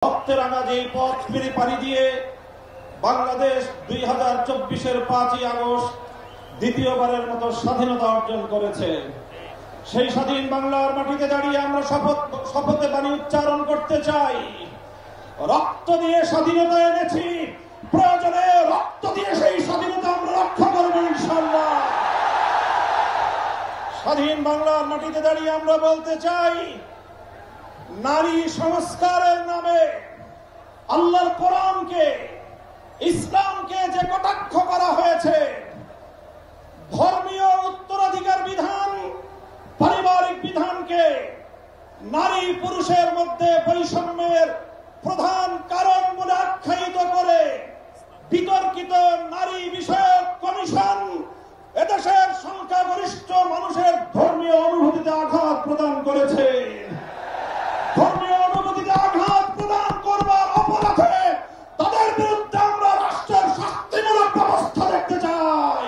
রক্তের আগাজে পথ পাড়ি দিয়ে বাংলাদেশ 2024-এর 5ই আগস্ট দ্বিতীয়বারের মতো স্বাধীনতা অর্জন করেছে। সেই স্বাধীন বাংলার মাটিতে দাঁড়িয়ে আমরা শপথে বাণী উচ্চারণ করতে চাই, রক্ত দিয়ে স্বাধীনতা এনেছি, প্রয়োজনে রক্ত দিয়ে সেই স্বাধীনতা আমরা রক্ষা করব ইনশাআল্লাহ। স্বাধীন বাংলার মাটিতে দাঁড়িয়ে আমরা বলতে চাই, নারী সংস্কারের নামে আল্লাহর কোরআনকে, ইসলামকে যে কটাক্ষ করা হয়েছে, ধর্মীয় উত্তরাধিকার বিধান, পারিবারিক বিধানকে নারী পুরুষের মধ্যে বৈষম্যের প্রধান কারণ বলে আখ্যায়িত করে বিতর্কিত নারী বিষয়ক কমিশন এদেশের সংখ্যাগরিষ্ঠ মানুষের ধর্মীয় অনুভূতিতে আঘাত প্রদান করেছে। ধর্মীয় অনুভূতিতে আঘাত প্রদান করবার অপরাধে তাদের বিরুদ্ধে আমরা রাষ্ট্রের শাস্তিমূলক ব্যবস্থা দেখতে চাই।